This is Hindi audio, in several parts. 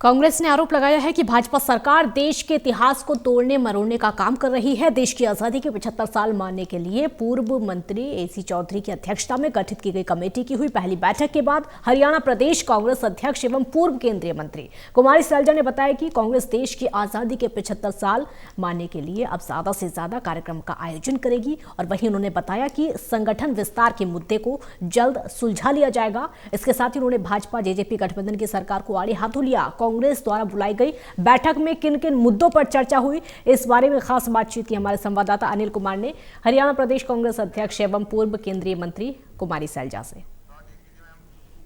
कांग्रेस ने आरोप लगाया है कि भाजपा सरकार देश के इतिहास को तोड़ने मरोड़ने का काम कर रही है। देश की आजादी के 75 साल मानने के लिए पूर्व मंत्री एसी चौधरी की अध्यक्षता में गठित की गई कमेटी की हुई पहली बैठक के बाद हरियाणा प्रदेश कांग्रेस अध्यक्ष एवं पूर्व केंद्रीय मंत्री कुमारी सैलजा ने बताया कि कांग्रेस देश की आजादी के 75 साल मानने के लिए अब ज्यादा से ज्यादा कार्यक्रम का आयोजन करेगी। और वहीं उन्होंने बताया कि संगठन विस्तार के मुद्दे को जल्द सुलझा लिया जाएगा। इसके साथ ही उन्होंने भाजपा जेजेपी गठबंधन की सरकार को आड़े हाथों लिया। कांग्रेस द्वारा बुलाई गई बैठक में किन किन मुद्दों पर चर्चा हुई, इस बारे में खास बातचीत की हमारे संवाददाता अनिल कुमार ने हरियाणा प्रदेश कांग्रेस अध्यक्ष एवं पूर्व केंद्रीय मंत्री कुमारी सैलजा से।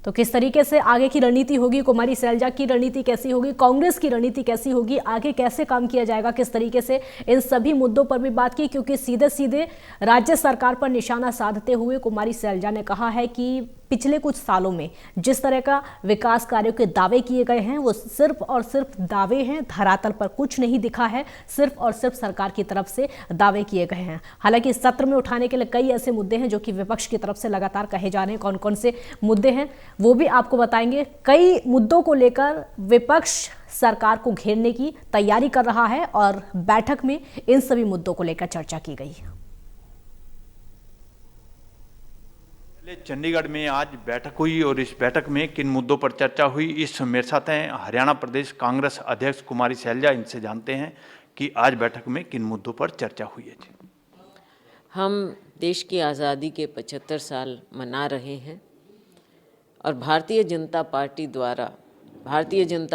तो किस तरीके से आगे की रणनीति होगी, कुमारी सैलजा की रणनीति कैसी होगी, कांग्रेस की रणनीति कैसी होगी, आगे कैसे काम किया जाएगा, किस तरीके से, इन सभी मुद्दों पर भी बात की। क्योंकि सीधे सीधे राज्य सरकार पर निशाना साधते हुए कुमारी सैलजा ने कहा है कि पिछले कुछ सालों में जिस तरह का विकास कार्यों के दावे किए गए हैं वो सिर्फ और सिर्फ दावे हैं, धरातल पर कुछ नहीं दिखा है, सिर्फ और सिर्फ सरकार की तरफ से दावे किए गए हैं। हालांकि इस सत्र में उठाने के लिए कई ऐसे मुद्दे हैं जो कि विपक्ष की तरफ से लगातार कहे जा रहे हैं। कौन कौन से मुद्दे हैं वो भी आपको बताएंगे। कई मुद्दों को लेकर विपक्ष सरकार को घेरने की तैयारी कर रहा है और बैठक में इन सभी मुद्दों को लेकर चर्चा की गई। चंडीगढ़ में आज बैठक हुई और इस बैठक में किन मुद्दों पर चर्चा हुई, इस मेरे साथ हैं हरियाणा प्रदेश कांग्रेस अध्यक्ष कुमारी सैलजा। इनसे जानते हैं कि आज बैठक में किन मुद्दों पर चर्चा हुई है। जी, हम देश की आज़ादी के 75 साल मना रहे हैं और भारतीय जनता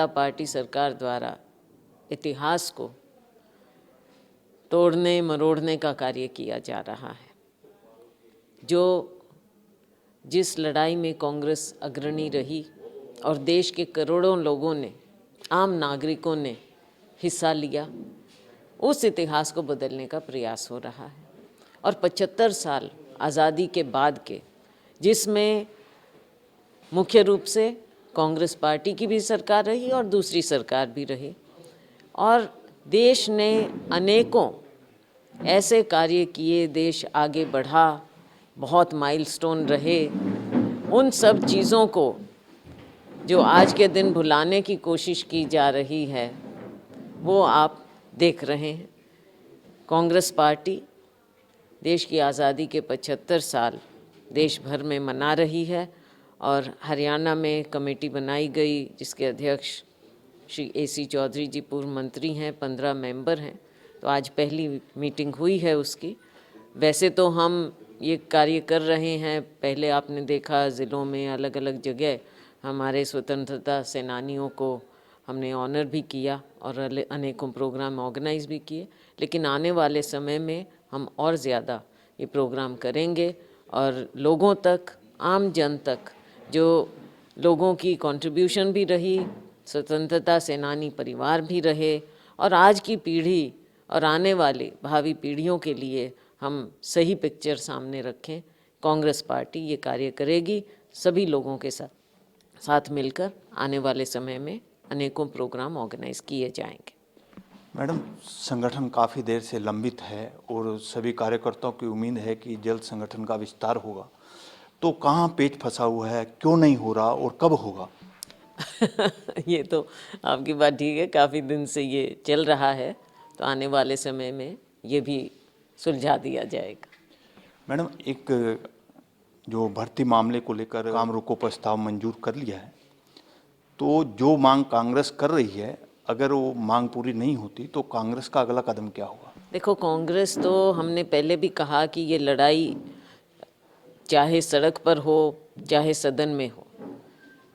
पार्टी सरकार द्वारा इतिहास को तोड़ने मरोड़ने का कार्य किया जा रहा है। जिस लड़ाई में कांग्रेस अग्रणी रही और देश के करोड़ों लोगों ने, आम नागरिकों ने हिस्सा लिया, उस इतिहास को बदलने का प्रयास हो रहा है। और 75 साल आज़ादी के बाद के, जिसमें मुख्य रूप से कांग्रेस पार्टी की भी सरकार रही और दूसरी सरकार भी रही, और देश ने अनेकों ऐसे कार्य किए, देश आगे बढ़ा, बहुत माइलस्टोन रहे। उन सब चीज़ों को जो आज के दिन भुलाने की कोशिश की जा रही है वो आप देख रहे हैं। कांग्रेस पार्टी देश की आज़ादी के 75 साल देश भर में मना रही है और हरियाणा में कमेटी बनाई गई जिसके अध्यक्ष श्री एसी चौधरी जी पूर्व मंत्री हैं, 15 मेंबर हैं। तो आज पहली मीटिंग हुई है उसकी। वैसे तो हम ये कार्य कर रहे हैं, पहले आपने देखा ज़िलों में अलग अलग जगह हमारे स्वतंत्रता सेनानियों को हमने ऑनर भी किया और अनेकों प्रोग्राम ऑर्गेनाइज भी किए। लेकिन आने वाले समय में हम और ज़्यादा ये प्रोग्राम करेंगे और लोगों तक, आम जन तक, जो लोगों की कंट्रीब्यूशन भी रही, स्वतंत्रता सेनानी परिवार भी रहे, और आज की पीढ़ी और आने वाली भावी पीढ़ियों के लिए हम सही पिक्चर सामने रखें। कांग्रेस पार्टी ये कार्य करेगी, सभी लोगों के साथ मिलकर आने वाले समय में अनेकों प्रोग्राम ऑर्गेनाइज किए जाएंगे। मैडम, संगठन काफ़ी देर से लंबित है और सभी कार्यकर्ताओं की उम्मीद है कि जल्द संगठन का विस्तार होगा, तो कहाँ पेच फंसा हुआ है, क्यों नहीं हो रहा और कब होगा? ये तो आपकी बात ठीक है, काफ़ी दिन से ये चल रहा है, तो आने वाले समय में ये भी सुलझा दिया जाएगा। मैडम, एक जो भर्ती मामले को लेकर काम रोको प्रस्ताव मंजूर कर लिया है, तो जो मांग कांग्रेस कर रही है, अगर वो मांग पूरी नहीं होती तो कांग्रेस का अगला कदम क्या होगा? देखो, कांग्रेस तो हमने पहले भी कहा कि ये लड़ाई चाहे सड़क पर हो चाहे सदन में हो,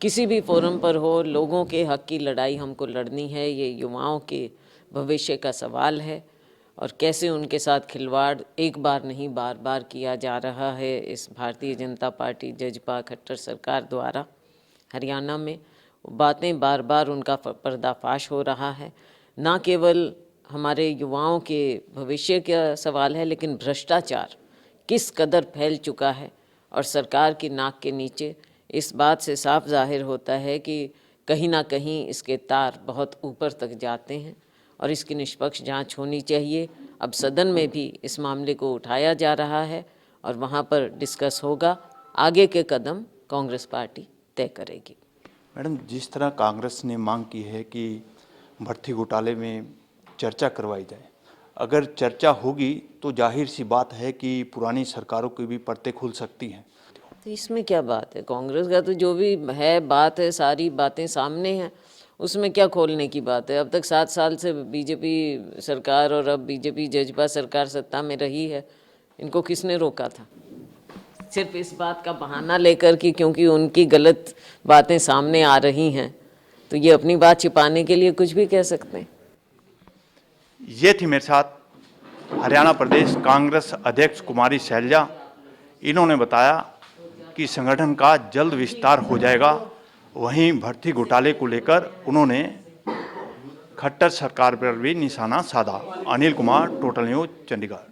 किसी भी फोरम पर हो, लोगों के हक की लड़ाई हमको लड़नी है। ये युवाओं के भविष्य का सवाल है और कैसे उनके साथ खिलवाड़ एक बार नहीं बार बार किया जा रहा है इस भारतीय जनता पार्टी जजपा खट्टर सरकार द्वारा। हरियाणा में बातें बार बार उनका पर्दाफाश हो रहा है। ना केवल हमारे युवाओं के भविष्य का सवाल है, लेकिन भ्रष्टाचार किस कदर फैल चुका है और सरकार की नाक के नीचे इस बात से साफ जाहिर होता है कि कहीं ना कहीं इसके तार बहुत ऊपर तक जाते हैं और इसकी निष्पक्ष जांच होनी चाहिए। अब सदन में भी इस मामले को उठाया जा रहा है और वहां पर डिस्कस होगा। आगे के कदम कांग्रेस पार्टी तय करेगी। मैडम, जिस तरह कांग्रेस ने मांग की है कि भर्ती घोटाले में चर्चा करवाई जाए, अगर चर्चा होगी तो जाहिर सी बात है कि पुरानी सरकारों की भी परतें खुल सकती हैं। तो इसमें क्या बात है? कांग्रेस का तो जो भी है बात है, सारी बातें सामने हैं, उसमें क्या खोलने की बात है? अब तक 7 साल से बीजेपी सरकार और अब बीजेपी जजपा सरकार सत्ता में रही है, इनको किसने रोका था? सिर्फ इस बात का बहाना लेकर कि क्योंकि उनकी गलत बातें सामने आ रही हैं तो ये अपनी बात छिपाने के लिए कुछ भी कह सकते हैं। ये थी मेरे साथ हरियाणा प्रदेश कांग्रेस अध्यक्ष कुमारी शैलजा। इन्होंने बताया कि संगठन का जल्द विस्तार हो जाएगा। वहीं भर्ती घोटाले को लेकर उन्होंने खट्टर सरकार पर भी निशाना साधा। Anil Kumar, total news, Chandigarh.